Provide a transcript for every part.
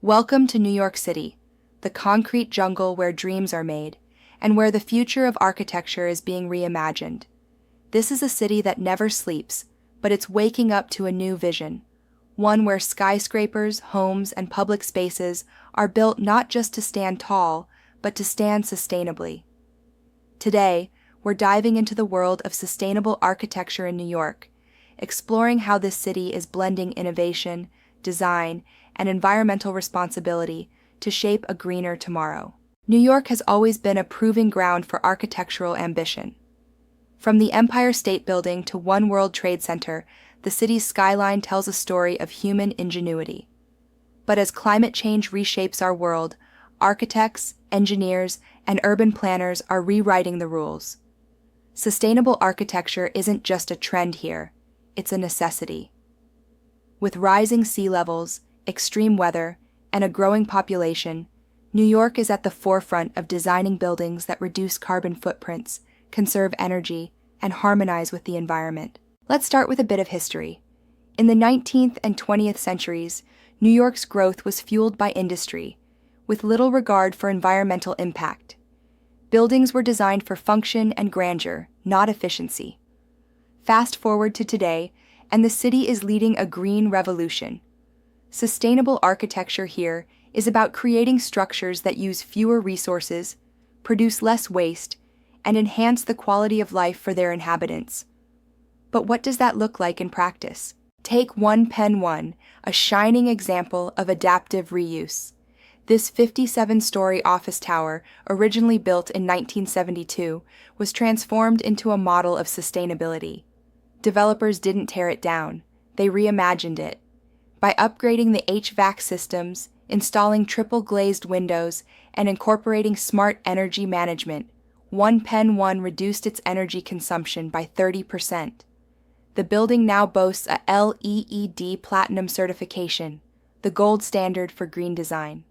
Welcome to New York City, the concrete jungle where dreams are made, and where the future of architecture is being reimagined. This is a city that never sleeps, but it's waking up to a new vision, one where skyscrapers, homes, and public spaces are built not just to stand tall, but to stand sustainably. Today, we're diving into the world of sustainable architecture in New York, exploring how this city is blending innovation, design, and environmental responsibility to shape a greener tomorrow. New York has always been a proving ground for architectural ambition. From the Empire State Building to One World Trade Center, the city's skyline tells a story of human ingenuity. But as climate change reshapes our world, architects, engineers, and urban planners are rewriting the rules. Sustainable architecture isn't just a trend here, it's a necessity. With rising sea levels, extreme weather, and a growing population, New York is at the forefront of designing buildings that reduce carbon footprints, conserve energy, and harmonize with the environment. Let's start with a bit of history. In the 19th and 20th centuries, New York's growth was fueled by industry, with little regard for environmental impact. Buildings were designed for function and grandeur, not efficiency. Fast forward to today, and the city is leading a green revolution. Sustainable architecture here is about creating structures that use fewer resources, produce less waste, and enhance the quality of life for their inhabitants. But what does that look like in practice? Take One Penn 1, a shining example of adaptive reuse. This 57-story office tower, originally built in 1972, was transformed into a model of sustainability. Developers didn't tear it down, they reimagined it. By upgrading the HVAC systems, installing triple-glazed windows, and incorporating smart energy management, One Penn 1 reduced its energy consumption by 30%. The building now boasts a LEED Platinum certification, the gold standard for green design.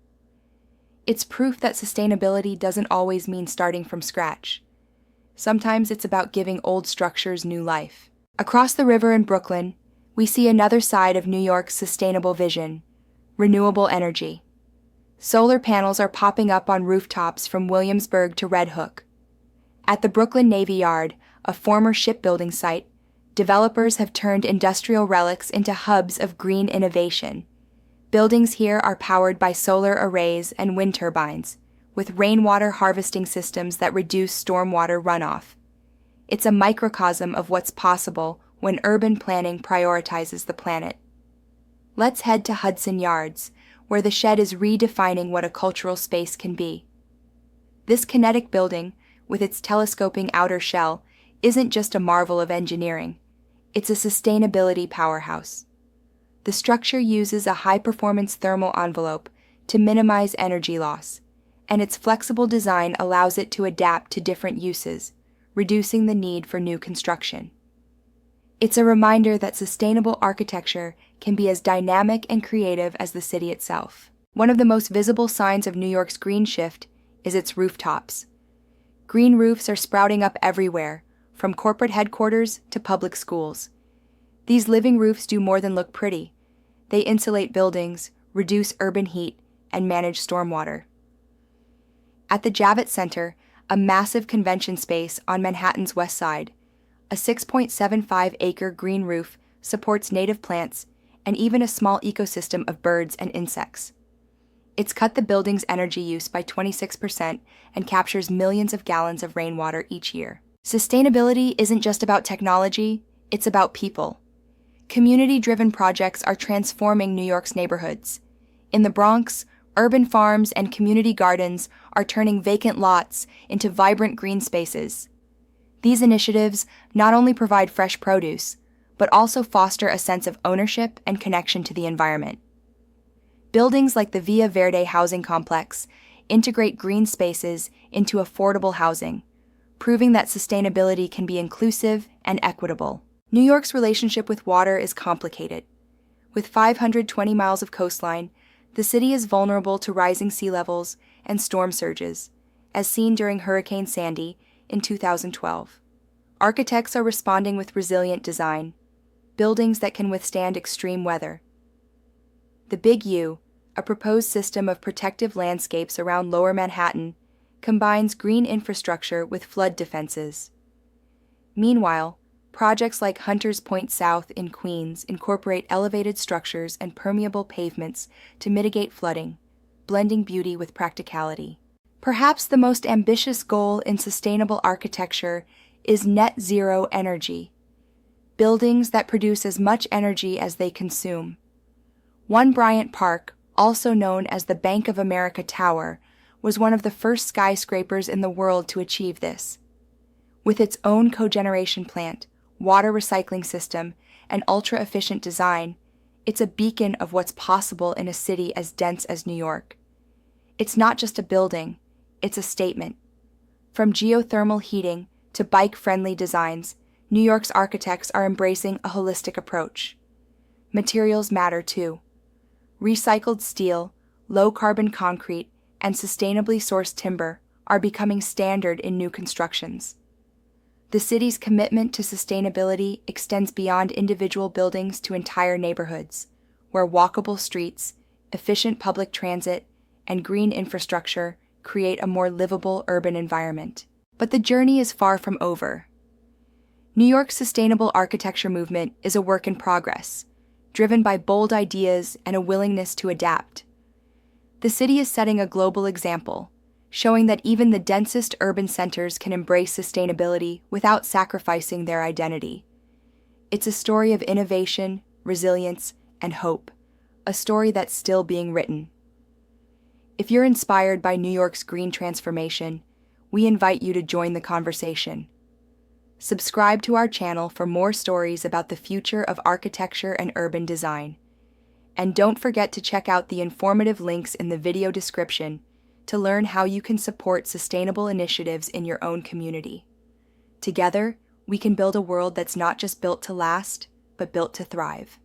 It's proof that sustainability doesn't always mean starting from scratch. Sometimes it's about giving old structures new life. Across the river in Brooklyn, we see another side of New York's sustainable vision: renewable energy. Solar panels are popping up on rooftops from Williamsburg to Red Hook. At the Brooklyn Navy Yard, a former shipbuilding site, developers have turned industrial relics into hubs of green innovation. Buildings here are powered by solar arrays and wind turbines, with rainwater harvesting systems that reduce stormwater runoff. It's a microcosm of what's possible when urban planning prioritizes the planet. Let's head to Hudson Yards, where the Shed is redefining what a cultural space can be. This kinetic building, with its telescoping outer shell, isn't just a marvel of engineering. It's a sustainability powerhouse. The structure uses a high-performance thermal envelope to minimize energy loss, and its flexible design allows it to adapt to different uses, reducing the need for new construction. It's a reminder that sustainable architecture can be as dynamic and creative as the city itself. One of the most visible signs of New York's green shift is its rooftops. Green roofs are sprouting up everywhere, from corporate headquarters to public schools. These living roofs do more than look pretty. They insulate buildings, reduce urban heat, and manage stormwater. At the Javits Center, a massive convention space on Manhattan's West Side, a 6.75-acre green roof supports native plants and even a small ecosystem of birds and insects. It's cut the building's energy use by 26% and captures millions of gallons of rainwater each year. Sustainability isn't just about technology, it's about people. Community-driven projects are transforming New York's neighborhoods. In the Bronx, urban farms and community gardens are turning vacant lots into vibrant green spaces. These initiatives not only provide fresh produce, but also foster a sense of ownership and connection to the environment. Buildings like the Via Verde housing complex integrate green spaces into affordable housing, proving that sustainability can be inclusive and equitable. New York's relationship with water is complicated. With 520 miles of coastline, the city is vulnerable to rising sea levels and storm surges, as seen during Hurricane Sandy in 2012. Architects are responding with resilient design, buildings that can withstand extreme weather. The Big U, a proposed system of protective landscapes around Lower Manhattan, combines green infrastructure with flood defenses. Meanwhile, projects like Hunters Point South in Queens incorporate elevated structures and permeable pavements to mitigate flooding, blending beauty with practicality. Perhaps the most ambitious goal in sustainable architecture is net zero energy, buildings that produce as much energy as they consume. One Bryant Park, also known as the Bank of America Tower, was one of the first skyscrapers in the world to achieve this. With its own cogeneration plant, water recycling system, and ultra-efficient design, it's a beacon of what's possible in a city as dense as New York. It's not just a building, it's a statement. From geothermal heating to bike-friendly designs, New York's architects are embracing a holistic approach. Materials matter too. Recycled steel, low-carbon concrete, and sustainably sourced timber are becoming standard in new constructions. The city's commitment to sustainability extends beyond individual buildings to entire neighborhoods, where walkable streets, efficient public transit, and green infrastructure create a more livable urban environment. But the journey is far from over. New York's sustainable architecture movement is a work in progress, driven by bold ideas and a willingness to adapt. The city is setting a global example, showing that even the densest urban centers can embrace sustainability without sacrificing their identity. It's a story of innovation, resilience, and hope, a story that's still being written. If you're inspired by New York's green transformation, we invite you to join the conversation. Subscribe to our channel for more stories about the future of architecture and urban design. And don't forget to check out the informative links in the video description to learn how you can support sustainable initiatives in your own community. Together, we can build a world that's not just built to last, but built to thrive.